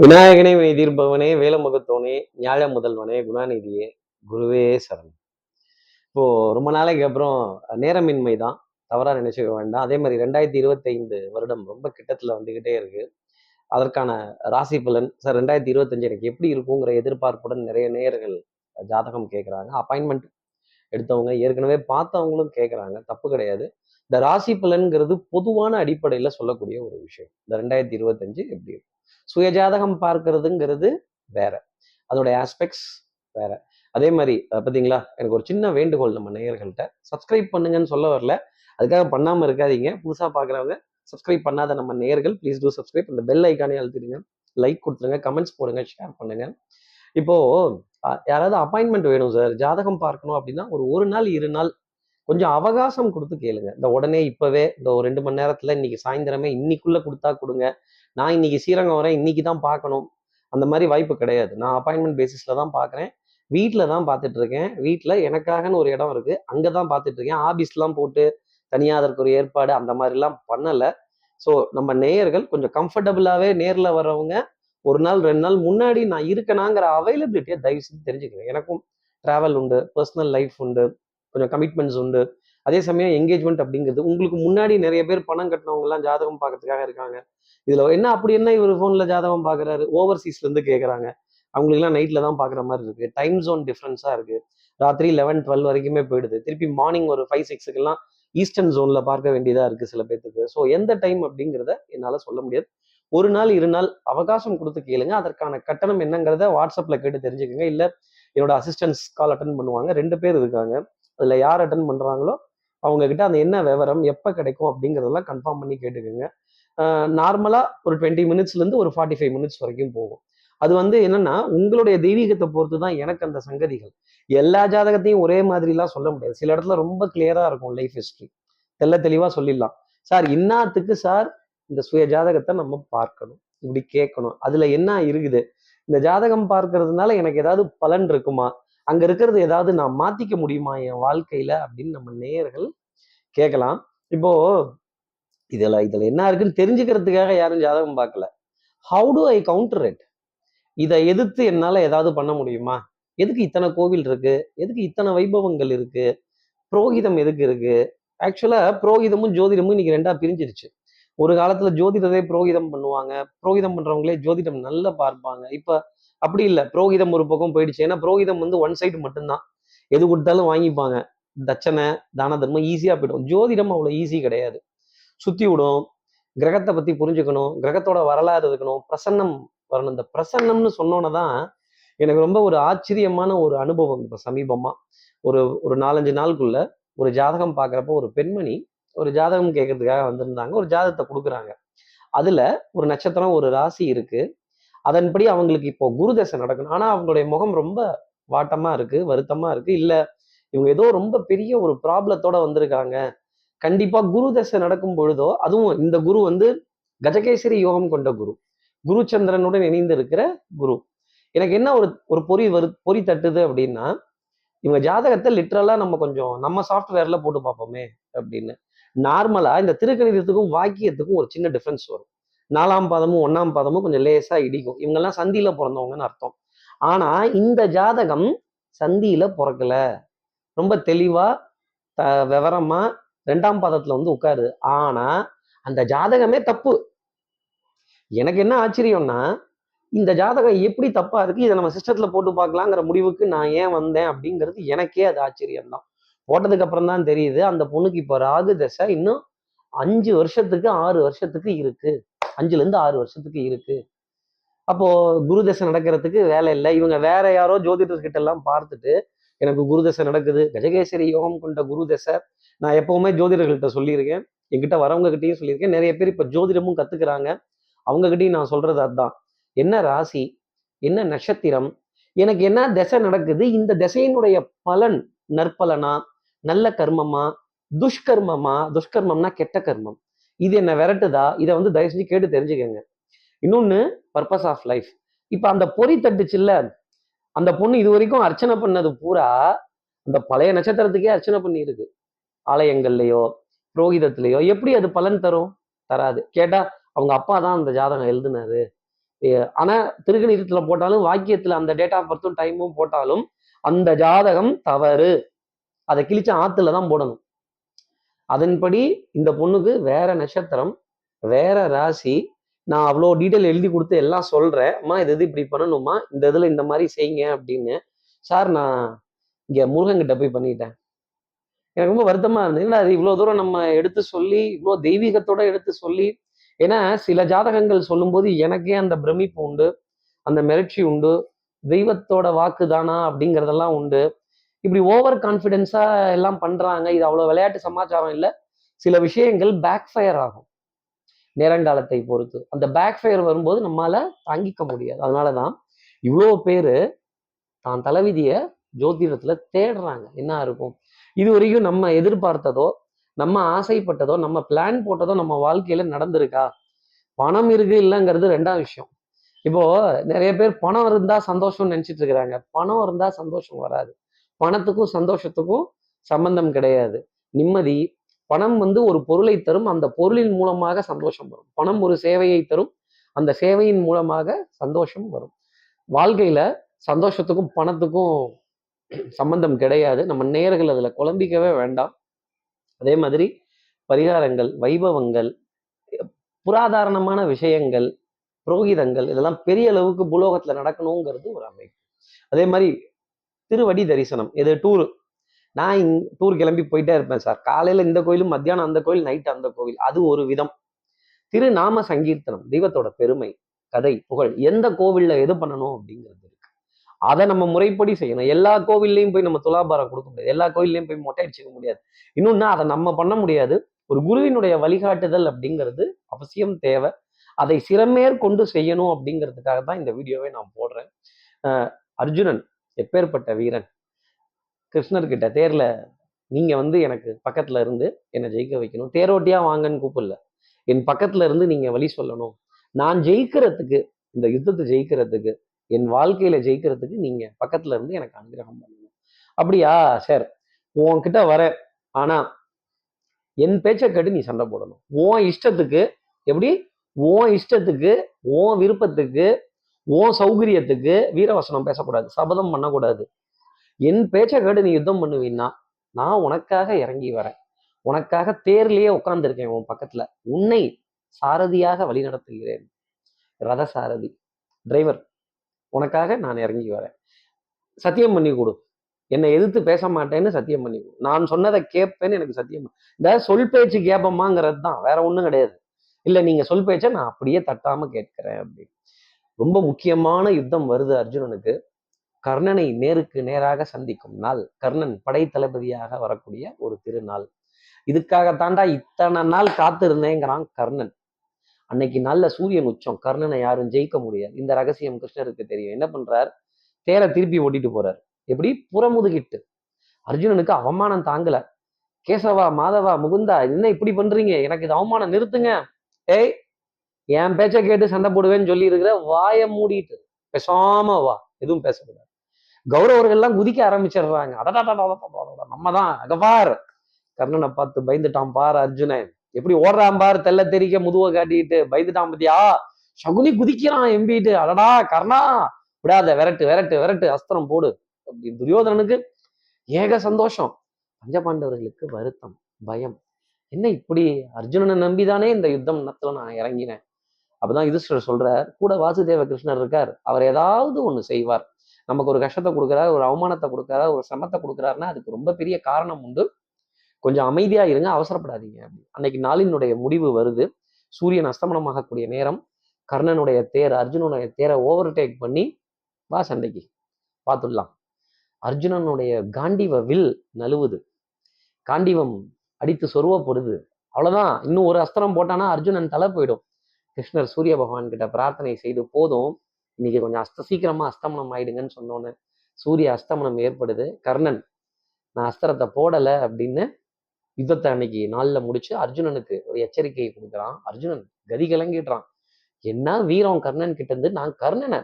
விநாயகனே வினை தீர்ப்பவனே வேலமுகத்தோனே ஞாழ முதல்வனே குணாநிதியே குருவே சரணம். இப்போ ரொம்ப நாளைக்கு அப்புறம் நேரமின்மை தான், தவறா நினைச்சுக்க வேண்டாம். அதே மாதிரி 2025 வருடம் ரொம்ப கிட்டத்துல வந்துகிட்டே இருக்கு. அதற்கான ராசி பலன் சார் 2025 எனக்கு எப்படி இருக்குங்கிற எதிர்பார்ப்புடன் நிறைய நேயர்கள் ஜாதகம் கேட்குறாங்க. அப்பாயின்மெண்ட் எடுத்தவங்க ஏற்கனவே பார்த்தவங்களும் கேட்குறாங்க, தப்பு கிடையாது. இந்த ராசி பலன்கிறது பொதுவான அடிப்படையில சொல்லக்கூடிய ஒரு விஷயம். இந்த 2025 எப்படி இருக்கும், சுயஜாதகம் பார்க்கறதுங்கிறது வேற, அதோட ஆஸ்பெக்ட்ஸ் வேற. அதே மாதிரி பார்த்தீங்களா, எனக்கு ஒரு சின்ன வேண்டுகோள் நம்ம நேயர்கள்ட்ட, சப்ஸ்கிரைப் பண்ணுங்கன்னு சொல்ல வரல, அதுக்காக பண்ணாம இருக்காதீங்க. புதுசா பார்க்குறவங்க, சப்ஸ்கிரைப் பண்ணாத நம்ம நேயர்கள் ப்ளீஸ் டூ சப்ஸ்கிரைப். இந்த பெல் ஐக்கானே அழுத்திடுங்க, லைக் கொடுத்துருங்க, கமெண்ட்ஸ் போடுங்க, ஷேர் பண்ணுங்க. இப்போ யாராவது அப்பாயின்மெண்ட் வேணும் சார், ஜாதகம் பார்க்கணும் அப்படின்னா ஒரு நாள் 2 நாள் கொஞ்சம் அவகாசம் கொடுத்து கேளுங்க. இந்த உடனே இப்பவே இந்த ஒரு 2 மணி நேரத்துல இன்னைக்கு சாயந்தரமே இன்னைக்குள்ள கொடுத்தா கொடுங்க, நான் இன்னைக்கு ஸ்ரீரங்கம் வரேன் இன்னைக்கு தான் பார்க்கணும், அந்த மாதிரி வாய்ப்பு கிடையாது. நான் அப்பாயின்மெண்ட் பேசிஸ்ல தான் பார்க்குறேன், வீட்டில் தான் பார்த்துட்டு இருக்கேன். வீட்டில் எனக்காகன்னு ஒரு இடம் இருக்கு, அங்கே தான் பார்த்துட்டு இருக்கேன். ஆபீஸ்லாம் போட்டு தனியாக அதற்கு ஒரு ஏற்பாடு அந்த மாதிரிலாம் பண்ணலை. ஸோ நம்ம நேயர்கள் கொஞ்சம் கம்ஃபர்டபுளாகவே நேரில் வர்றவங்க ஒரு நாள் 2 நாள் முன்னாடி நான் இருக்கனாங்கிற அவைலபிலிட்டியை தயவு செஞ்சு தெரிஞ்சுக்கிறேன். எனக்கும் ட்ராவல் உண்டு, பர்சனல் லைஃப் உண்டு, கொஞ்சம் கமிட்மெண்ட்ஸ் உண்டு. அதே சமயம் என்கேஜ்மெண்ட் அப்படிங்கிறது உங்களுக்கு முன்னாடி நிறைய பேர் பணம் கட்டினவங்க எல்லாம் ஜாதகம் பார்க்கறதுக்காக இருக்காங்க. இதுல என்ன அப்படி என்ன இவர் போன்ல ஜாதகம் பாக்குறாரு, ஓவர்சீஸ்ல இருந்து கேக்குறாங்க. அவங்களுக்கு எல்லாம் நைட்ல தான் பாக்குற மாதிரி இருக்கு, டைம் ஜோன் டிஃபரன்ஸா இருக்கு. ராத்திரி 11, 12 வரைக்குமே போயிடுது, திருப்பி மார்னிங் ஒரு 5, 6 ஈஸ்டர்ன் ஜோன்ல பார்க்க வேண்டியதா இருக்கு சில பேத்துக்கு. ஸோ எந்த டைம் அப்படிங்கிறத என்னால சொல்ல முடியாது. ஒரு நாள் 2 நாள் அவகாசம் கொடுத்து கேளுங்க. அதற்கான கட்டணம் என்னங்கிறத வாட்ஸ்அப்ல கேட்டு தெரிஞ்சுக்கோங்க. இல்ல என்னோட அசிஸ்டன்ஸ் கால் அட்டன் பண்ணுவாங்க, 2 பேர் இருக்காங்க. அதுல யார் அட்டன் பண்றாங்களோ அவங்க கிட்ட அந்த என்ன விவரம் எப்ப கிடைக்கும் அப்படிங்கறதெல்லாம் கன்ஃபார்ம் பண்ணி கேட்டுக்கோங்க. நார்மலா ஒரு 20 மினிட்ஸ்ல இருந்து ஒரு 45 மினிட்ஸ் வரைக்கும் போகும். அது என்னன்னா உங்களுடைய தெய்வீகத்தை பொறுத்து தான் எனக்கு அந்த சங்கதிகள். எல்லா ஜாதகத்தையும் ஒரே மாதிரிலாம் சொல்ல முடியாது. சில இடத்துல ரொம்ப கிளியரா இருக்கும் லைஃப் ஹிஸ்டரி, தெள்ள தெளிவா சொல்லிடலாம். சார் இன்னாத்துக்கு சார் இந்த சுய ஜாதகத்தை நம்ம பார்க்கணும், இப்படி கேட்கணும், அதுல என்ன இருக்குது, இந்த ஜாதகம் பார்க்கறதுனால எனக்கு ஏதாவது பலன் இருக்குமா, அங்க இருக்கிறது ஏதாவது நான் மாத்திக்க முடியுமா என் வாழ்க்கையில அப்படின்னு நம்ம நேயர்கள் கேட்கலாம். இப்போ இதுல இதுல என்ன இருக்குன்னு தெரிஞ்சுக்கிறதுக்காக யாரும் ஜாதகம் பார்க்கல. How do I counter it, இதை எதிர்த்து என்னால ஏதாவது பண்ண முடியுமா, எதுக்கு இத்தனை கோவில் இருக்கு, எதுக்கு இத்தனை வைபவங்கள் இருக்கு, புரோகிதம் எதுக்கு இருக்கு. ஆக்சுவலா புரோகிதமும் ஜோதிடமும் இன்னைக்கு 2 பிரிஞ்சிருச்சு. ஒரு காலத்துல ஜோதிடரே புரோகிதம் பண்ணுவாங்க, புரோகிதம் பண்றவங்களே ஜோதிடம் நல்லா பார்ப்பாங்க. இப்ப அப்படி இல்லை, புரோகிதம் ஒரு பக்கம் போயிடுச்சு. ஏன்னா புரோகிதம் ஒன் சைடு மட்டும்தான், எது கொடுத்தாலும் வாங்கிப்பாங்க, தட்சணை தான தர்மம் ஈஸியா போயிடும். ஜோதிடம் அவ்வளவு ஈஸி கிடையாது, சுத்தி விடும். கிரகத்தை பத்தி புரிஞ்சுக்கணும், கிரகத்தோட வரலாறு இருக்கணும், பிரசன்னம் வரணும். இந்த பிரசன்னம்னு சொன்னோன்னு தான் எனக்கு ரொம்ப ஒரு ஆச்சரியமான ஒரு அனுபவம். இப்ப சமீபமா ஒரு ஒரு 4, 5 நாளுக்குள்ள ஒரு ஜாதகம் பார்க்குறப்போ ஒரு பெண்மணி ஒரு ஜாதகம் கேட்கறதுக்காக வந்திருந்தாங்க. ஒரு ஜாதகத்தை கொடுக்குறாங்க. அதுல ஒரு நட்சத்திரம் ஒரு ராசி இருக்கு. அதன்படி அவங்களுக்கு இப்போ குரு தசை நடக்கணும். ஆனா அவங்களுடைய முகம் ரொம்ப வாட்டமா இருக்கு, வருத்தமா இருக்கு. இல்ல இவங்க ஏதோ ரொம்ப பெரிய ஒரு ப்ராப்ளத்தோட வந்திருக்காங்க. கண்டிப்பா குரு தசை நடக்கும் பொழுதோ, அதுவும் இந்த குரு கஜகேசரி யோகம் கொண்ட குரு, குரு சந்திரனுடன் இணைந்து இருக்கிற குரு. எனக்கு என்ன ஒரு ஒரு பொறி தட்டுது அப்படின்னா, இவங்க ஜாதகத்தை லிட்ரலா நம்ம கொஞ்சம் நம்ம சாஃப்ட்வேர்ல போட்டு பார்ப்போமே அப்படின்னு. நார்மலா இந்த திருக்கணிதத்துக்கும் வாக்கியத்துக்கும் ஒரு சின்ன டிஃபரன்ஸ் வரும். 4ஆம் பாதமும் 1ஆம் பாதமும் கொஞ்சம் லேசா இடிக்கும். இவங்கெல்லாம் சந்தியில பிறந்தவங்கன்னு அர்த்தம். ஆனா இந்த ஜாதகம் சந்தியில பிறக்கல, ரொம்ப தெளிவா விவரமா 2ஆம் பாதத்துல உட்காருது. ஆனா அந்த ஜாதகமே தப்பு. எனக்கு என்ன ஆச்சரியம்னா, இந்த ஜாதகம் எப்படி தப்பா இருக்கு, இதை நம்ம சிஸ்டத்துல போட்டு பார்க்கலாங்கிற முடிவுக்கு நான் ஏன் வந்தேன் அப்படிங்கிறது எனக்கே அது ஆச்சரியம் தான். போட்டதுக்கு அப்புறம் தான் தெரியுது, அந்த பொண்ணுக்கு இப்ப ராகு தசை இன்னும் 5 வருஷத்துக்கு 6 வருஷத்துக்கு இருக்கு, 5ல இருந்து 6 வருஷத்துக்கு இருக்கு. அப்போ குரு தசை நடக்கிறதுக்கு வேலை இல்லை. இவங்க வேற யாரோ ஜோதிடர்கிட்ட எல்லாம் பார்த்துட்டு எனக்கு குரு தசை நடக்குது, கஜகேசரி யோகம் கொண்ட குரு தசை. நான் எப்பவுமே ஜோதிடர்கள்ட்ட சொல்லியிருக்கேன், என்கிட்ட வரவங்க கிட்டையும் சொல்லியிருக்கேன். நிறைய பேர் இப்ப ஜோதிடமும் கத்துக்கிறாங்க, அவங்க கிட்டையும் நான் சொல்றது அதுதான். என்ன ராசி, என்ன நட்சத்திரம், எனக்கு என்ன திசை நடக்குது, இந்த திசையினுடைய பலன் நற்பலனா, நல்ல கர்மமா, துஷ்கர்மமா, துஷ்கர்மம்னா கெட்ட கர்மம், இது என்ன விரட்டுதா, இதை தயவு செஞ்சு கேட்டு தெரிஞ்சுக்கங்க. இன்னொன்னு, பர்பஸ் ஆஃப் லைஃப். இப்ப அந்த பொறி தட்டுச்சுல்ல, அந்த பொண்ணு இது வரைக்கும் அர்ச்சனை பண்ணது பூரா அந்த பழைய நட்சத்திரத்துக்கே அர்ச்சனை பண்ணி இருக்கு. ஆலயங்கள்லயோ புரோகிதத்திலேயோ எப்படி அது பலன் தரும், தராது. கேட்டா அவங்க அப்பா தான் அந்த ஜாதகம் எழுதுனாரு, ஆனா திருக்கணிதத்துல போட்டாலும் வாக்கியத்துல அந்த டேட் ஆஃப் பர்த்தும் டைமும் போட்டாலும் அந்த ஜாதகம் தவறு. அதை கிழிச்சு ஆத்துல தான் போடணும். அதன்படி இந்த பொண்ணுக்கு வேற நட்சத்திரம், வேற ராசி. நான் அவ்வளோ டீட்டெயில் எழுதி கொடுத்து எல்லாம் சொல்றேன். அம்மா இது இப்படி பண்ணணுமா, இந்த இதுல இந்த மாதிரி செய்யுங்க அப்படின்னு. சார் நான் இங்க முருகன் கிட்ட போய் பண்ணிட்டேன். எனக்கு ரொம்ப வருத்தமா இருந்தது. அது இவ்வளவு தூரம் நம்ம எடுத்து சொல்லி, இவ்வளவு தெய்வீகத்தோட எடுத்து சொல்லி, ஏன்னா சில ஜாதகங்கள் சொல்லும்போது எனக்கே அந்த பிரமிப்பு உண்டு, அந்த மிரட்சி உண்டு. தெய்வத்தோட வாக்கு தானா அப்படிங்கிறதெல்லாம் உண்டு. இப்படி ஓவர் கான்ஃபிடென்ஸா எல்லாம் பண்றாங்க. இது அவ்வளவு விளையாட்டு சமாச்சாரம் இல்லை. சில விஷயங்கள் பேக் ஃபயர் ஆகும் நேரங்காலத்தை பொறுத்து. அந்த பேக் ஃபயர் வரும்போது நம்மால தாங்கிக்க முடியாது. அதனாலதான் இவ்வளவு பேரு தான் தலைவிதிய ஜோதிடத்துல தேடுறாங்க. என்ன இருக்கும் இது வரைக்கும் நம்ம எதிர்பார்த்ததோ, நம்ம ஆசைப்பட்டதோ, நம்ம பிளான் போட்டதோ நம்ம வாழ்க்கையில நடந்திருக்கா? பணம் இருக்கு இல்லைங்கிறது ரெண்டாம் விஷயம். இப்போ நிறைய பேர் பணம் இருந்தா சந்தோஷம்னு நினைச்சிட்டு இருக்கிறாங்க. பணம் இருந்தா சந்தோஷம் வராது. பணத்துக்கும் சந்தோஷத்துக்கும் சம்பந்தம் கிடையாது. நிம்மதி, பணம் ஒரு பொருளை தரும். அந்த பொருளின் மூலமாக சந்தோஷம் வரும். பணம் ஒரு சேவையை தரும். அந்த சேவையின் மூலமாக சந்தோஷம் வரும். வாழ்க்கையில சந்தோஷத்துக்கும் பணத்துக்கும் சம்பந்தம் கிடையாது. நம்ம நேயர்கள் அதுல குழம்பிக்கவே வேண்டாம். அதே மாதிரி பரிகாரங்கள், வைபவங்கள், புராதாரணமான விஷயங்கள், புரோகிதங்கள் இதெல்லாம் பெரிய அளவுக்கு பூலோகத்துல நடக்கணுங்கிறது ஒரு அமைப்பு. அதே மாதிரி திருவடி தரிசனம், எது டூரு. நான் டூர் கிளம்பி போயிட்டே இருப்பேன் சார். காலையில இந்த கோயிலும், மத்தியானம் அந்த கோயில், நைட்டு அந்த கோவில். அது ஒரு விதம். திருநாம சங்கீர்த்தனம், தெய்வத்தோட பெருமை, கதை, புகழ், எந்த கோவில்ல எது பண்ணணும் அப்படிங்கிறது இருக்கு. அதை நம்ம முறைப்படி செய்யணும். எல்லா கோவில்லையும் போய் நம்ம துலாபாரம் கொடுக்க முடியாது. எல்லா கோவில்லையும் போய் மொட்டை அடிச்சுக்க முடியாது. இன்னொன்னு அதை நம்ம பண்ண முடியாது. ஒரு குருவினுடைய வழிகாட்டுதல் அப்படிங்கிறது அவசியம் தேவை. அதை சிறமேற்கொண்டு செய்யணும் அப்படிங்கிறதுக்காக தான் இந்த வீடியோவை நான் போடுறேன். அர்ஜுனன் எப்பேற்பட்ட வீரன். கிருஷ்ணர்கிட்ட தேர்ல நீங்க எனக்கு பக்கத்துல இருந்து என்னை ஜெயிக்க வைக்கணும். தேரோட்டியா வாங்கன்னு கூப்பிடல, என் பக்கத்துல இருந்து நீங்க வழி சொல்லணும். நான் ஜெயிக்கிறதுக்கு, இந்த யுத்தத்தை ஜெயிக்கிறதுக்கு, என் வாழ்க்கையில ஜெயிக்கிறதுக்கு நீங்க பக்கத்துல இருந்து எனக்கு அனுகிரகம் பண்ணணும். அப்படியா சார், உன்கிட்ட வர, ஆனா என் பேச்சை கேட்டு நீ சண்டை போடணும். உன் இஷ்டத்துக்கு, எப்படி உன் இஷ்டத்துக்கு, உன் விருப்பத்துக்கு, உன் சௌகரியத்துக்கு வீரவசனம் பேசக்கூடாது, சபதம் பண்ணக்கூடாது. என் பேச்சை கேட்டு நீ யுத்தம் பண்ணுவீன்னா நான் உனக்காக இறங்கி வரேன். உனக்காக தேர்லயே உட்கார்ந்துருக்கேன் உன் பக்கத்துல. உன்னை சாரதியாக வழி நடத்துகிறேன். ரத சாரதி, டிரைவர். உனக்காக நான் இறங்கி வரேன். சத்தியம் பண்ணி கொடு. என்னை எதிர்த்து பேச மாட்டேன்னு சத்தியம் பண்ணி கொடு. நான் சொன்னதை கேட்பேன்னு எனக்கு சத்தியம். இந்த சொல் பேச்சு கேட்போமாங்கிறது தான், வேற ஒண்ணும் கிடையாது. இல்ல நீங்க சொல் பேச்சை நான் அப்படியே தட்டாம கேட்கிறேன் அப்படின்னு. ரொம்ப முக்கியமான யுத்தம் வருது அர்ஜுனனுக்கு. கர்ணனை நேருக்கு நேராக சந்திக்கும் நாள். கர்ணன் படை தளபதியாக வரக்கூடிய ஒரு திருநாள். இதுக்காகத்தாண்டா இத்தனை நாள் காத்திருந்தேங்கிறான் கர்ணன். அன்னைக்கு நல்ல சூரியன் உச்சம். கர்ணனை யாரும் ஜெயிக்க முடியாது. இந்த ரகசியம் கிருஷ்ணருக்கு தெரியும். என்ன பண்றார்? தேரை திருப்பி ஓட்டிட்டு போறார். எப்படி? புறமுதுகிட்டு. அர்ஜுனனுக்கு அவமானம் தாங்கல. கேசவா, மாதவா, முகுந்தா, என்ன இப்படி பண்றீங்க? எனக்கு இது அவமானம், நிறுத்துங்க. ஏய், என் பேச்சை கேட்டு சண்டை போடுவேன்னு சொல்லி இருக்கிற, வாய மூடிட்டு பேசாம வா, எதுவும் பேசக்கூடாது. கௌரவர்கள் எல்லாம் குதிக்க ஆரம்பிச்சிடுறாங்க. நம்ம தான் அகபார். கர்ணனை பார்த்து பயந்துட்டான் பார் அர்ஜுனன். எப்படி ஓடுறான் பார், தெல்ல தெரிக்க முதுவை காட்டிட்டு பயந்துட்டான் பத்தியா. சகுனி குதிக்கிறான் எம்பிட்டு. அடடா கர்ணா, விடாத, விரட்டு விரட்டு விரட்டு, அஸ்திரம் போடு அப்படி. துரியோதனனுக்கு ஏக சந்தோஷம். பஞ்சபாண்டவர்களுக்கு வருத்தம், பயம். என்ன இப்படி அர்ஜுனனை நம்பிதானே இந்த யுத்தம் நடத்தல நான் இறங்கினேன். அப்பதான் யுதிஷ்டர் சொல்றார், கூட வாசுதேவ கிருஷ்ணர் இருக்கார், அவர் ஏதாவது ஒண்ணு செய்வார். நமக்கு ஒரு கஷ்டத்தை கொடுக்குறாரு, ஒரு அவமானத்தை கொடுக்குறாரு, ஒரு சிரமத்தை கொடுக்குறாருன்னா அதுக்கு ரொம்ப பெரிய காரணம் உண்டு. கொஞ்சம் அமைதியா இருங்க, அவசரப்படாதீங்க. அன்னைக்கு நாளினுடைய முடிவு வருது. சூரியன் அஸ்தமனமாகக்கூடிய நேரம். கர்ணனுடைய தேர் அர்ஜுனனுடைய தேரை ஓவர்டேக் பண்ணி வா சண்டைக்கு பார்த்துடலாம். அர்ஜுனனுடைய காண்டிவ வில் நழுவுது. காண்டிவம் அடித்து சொருவப்படுது. அவ்வளவுதான். இன்னும் ஒரு அஸ்திரம் போட்டானா அர்ஜுனன் தலை போயிடும். கிருஷ்ணர் சூரிய பகவான் கிட்ட பிரார்த்தனை செய்து, போதும் இன்னைக்கு கொஞ்சம் சீக்கிரமா அஸ்தமனம் ஆயிடுங்கன்னு சொன்னோன்னு சூரிய அஸ்தமனம் ஏற்படுது. கர்ணன் நான் அஸ்திரத்தை போடலை அப்படின்னு யுத்தத்தை அன்னைக்கு நாள்ல முடிச்சு அர்ஜுனனுக்கு ஒரு எச்சரிக்கையை கொடுக்குறான். அர்ஜுனன் கதி கலங்கிடுறான். என்ன வீரம் கர்ணன் கிட்ட இருந்து, நான் கர்ணனை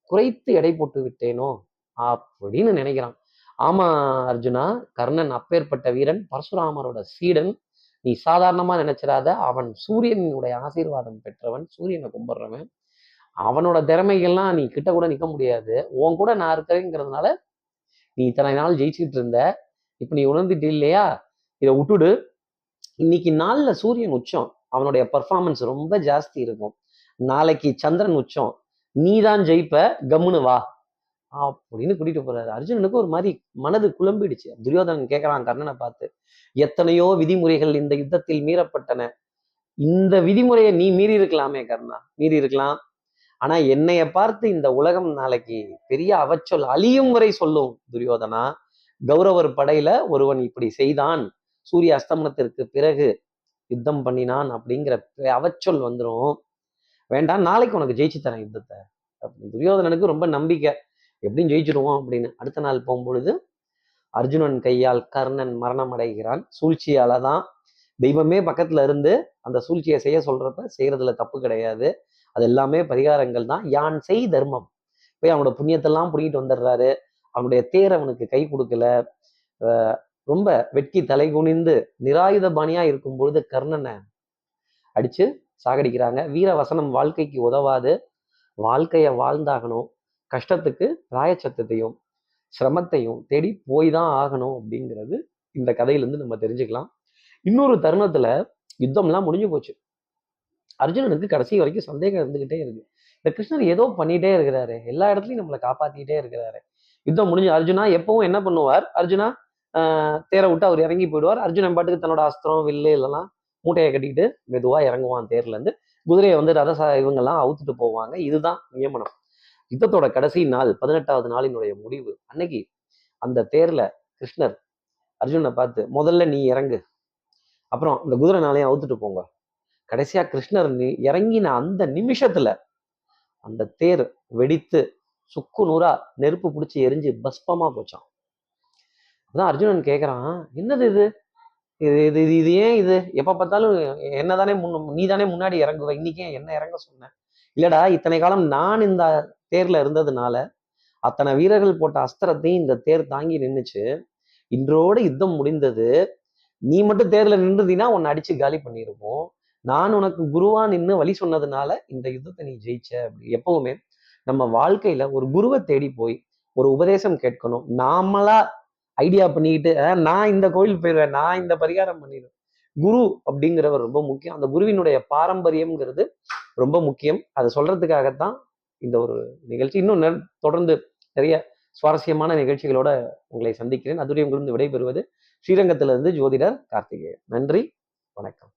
குறைத்து எடை போட்டு விட்டேனோ அப்படின்னு நினைக்கிறான். ஆமா அர்ஜுனா, கர்ணன் அப்பேற்பட்ட வீரன், பரசுராமரோட சீடன். நீ சாதாரணமா நினைச்சிடாத. அவன் சூரியனுடைய ஆசீர்வாதம் பெற்றவன், சூரியனை கும்பிடுறவன். அவனோட திறமைகள்லாம் நீ கிட்ட கூட நிக்க முடியாது. உன் கூட நான் இருக்கிறேங்கிறதுனால நீ இத்தனை நாள் ஜெயிச்சுக்கிட்டு இருந்த. இப்ப நீ உணர்ந்துட்டு இல்லையா, இதை விட்டுடு. இன்னைக்கு நாள்ல சூரியன் உச்சம், அவனுடைய பர்ஃபார்மன்ஸ் ரொம்ப ஜாஸ்தி இருக்கும். நாளைக்கு சந்திரன் உச்சம், நீ தான் ஜெயிப்ப, கம்முன்னு வா அப்படின்னு கூட்டிட்டு போறாரு. அர்ஜுனனுக்கு ஒரு மாதிரி மனது குழம்பிடுச்சு. துரியோதனன் கேட்கறான் கர்ணனை பார்த்து, எத்தனையோ விதிமுறைகள் இந்த யுத்தத்தில் மீறப்பட்டன. இந்த விதிமுறையை நீ மீறி இருக்கலாமே கர்ணா, மீறி இருக்கலாம். ஆனா என்னைய பார்த்து இந்த உலகம் நாளைக்கு பெரிய அவச்சொல் அழியும் வரை சொல்லும் துரியோதனா. கௌரவர் படையில ஒருவன் இப்படி செய்தான், சூரிய அஸ்தமனத்திற்கு பிறகு யுத்தம் பண்ணினான் அப்படிங்கிற அவச்சொல் வந்துடும். வேண்டாம், நாளைக்கு உனக்கு ஜெயிச்சு தரேன் யுத்தத்தை. துரியோதனனுக்கு ரொம்ப நம்பிக்கை, எப்படியும் ஜெயிச்சிருவோம் அப்படின்னு. அடுத்த நாள் போகும்பொழுது அர்ஜுனன் கையால் கர்ணன் மரணம் அடைகிறான். சூழ்ச்சியால தான். தெய்வமே பக்கத்துல இருந்து அந்த சூழ்ச்சியை செய்ய சொல்றப்ப செய்யறதுல தப்பு கிடையாது. அது எல்லாமே பரிகாரங்கள் தான். யான் செய் தர்மம். போய் அவனோட புண்ணியத்தெல்லாம் புடிங்கிட்டு வந்துடுறாரு. அவனுடைய தேர் அவனுக்கு கை கொடுக்கல. ரொம்ப வெட்கி தலை குனிந்து நிராயுத பாணியா இருக்கும் பொழுது கர்ணனை அடிச்சு சாகடிக்கிறாங்க. வீர வசனம் வாழ்க்கைக்கு உதவாது. வாழ்க்கைய வாழ்ந்தாகணும். கஷ்டத்துக்கு பிராயச்சத்தையும் சிரமத்தையும் தேடி போய் தான் ஆகணும் அப்படிங்கிறது இந்த கதையிலிருந்து நம்ம தெரிஞ்சுக்கலாம். இன்னொரு தருணத்துல யுத்தம்லாம் முடிஞ்சு போச்சு. அர்ஜுனனுக்கு கடைசி வரைக்கும் சந்தேகம் இருந்துகிட்டே இருக்கு. இந்த கிருஷ்ணர் ஏதோ பண்ணிட்டே இருக்கிறாரு, எல்லா இடத்துலயும் நம்மளை காப்பாத்திக்கிட்டே இருக்கிறாரு. யுத்தம் முடிஞ்சு அர்ஜுனா எப்பவும் என்ன பண்ணுவார், அர்ஜுனா தேரை விட்டு அவர் இறங்கி போயிடுவார். அர்ஜுனன் பாட்டுக்கு தன்னோட அஸ்திரம் வில்லு இல்லைலாம் மூட்டையை கட்டிக்கிட்டு மெதுவா இறங்குவான் தேர்ல இருந்து. குதிரையை வந்து இவங்கெல்லாம் அவுத்துட்டு போவாங்க. இதுதான் நியமனம். யுத்தத்தோட கடைசி நாள் 18வது நாளினுடைய முடிவு அன்னைக்கு அந்த தேர்ல கிருஷ்ணர் அர்ஜுனனை பார்த்து, முதல்ல நீ இறங்கு, அப்புறம் இந்த குதிரை நாளையும் அவுத்துட்டு போங்க. கடைசியா கிருஷ்ணர் இறங்கின அந்த நிமிஷத்துல அந்த தேர் வெடித்து சுக்கு நூறா நெருப்பு பிடிச்சி எரிஞ்சு பஸ்பமா போச்சான். அதான் அர்ஜுனன் கேட்கறான், என்னது இது, இது இது இது இது ஏன் இது எப்ப பார்த்தாலும் என்னதானே நீ தானே முன்னாடி இறங்குவ, இன்னைக்கே என்ன இறங்க சொன்ன? இல்லடா, இத்தனை காலம் நான் இந்த தேர்ல இருந்ததுனால அத்தனை வீரர்கள் போட்ட அஸ்திரத்தையும் இந்த தேர் தாங்கி நின்றுச்சு. இன்றோடு யுத்தம் முடிந்தது. நீ மட்டும் தேர்ல நின்றுதீனா உன்னை அடிச்சு காலி பண்ணிருப்போம். நான் உனக்கு குருவா நின்று வழி சொன்னதுனால இந்த யுத்தத்தை நீ ஜெயிச்ச. அப்படி எப்பவுமே நம்ம வாழ்க்கையில ஒரு குருவை தேடி போய் ஒரு உபதேசம் கேட்கணும். நாமளா ஐடியா பண்ணிக்கிட்டு நான் இந்த கோயில் போயிடுவேன், நான் இந்த பரிகாரம் பண்ணிடுவேன். குரு அப்படிங்கிறவர் ரொம்ப முக்கியம். அந்த குருவினுடைய பாரம்பரியம்ங்கிறது ரொம்ப முக்கியம். அதை சொல்றதுக்காகத்தான் இந்த ஒரு நிகழ்ச்சி. இன்னும் தொடர்ந்து நிறைய சுவாரஸ்யமான நிகழ்ச்சிகளோட உங்களை சந்திக்கிறேன். அதுவரை உங்களிருந்து விடைபெறுவது ஸ்ரீரங்கத்திலிருந்து ஜோதிடர் கார்த்திகேயன். நன்றி, வணக்கம்.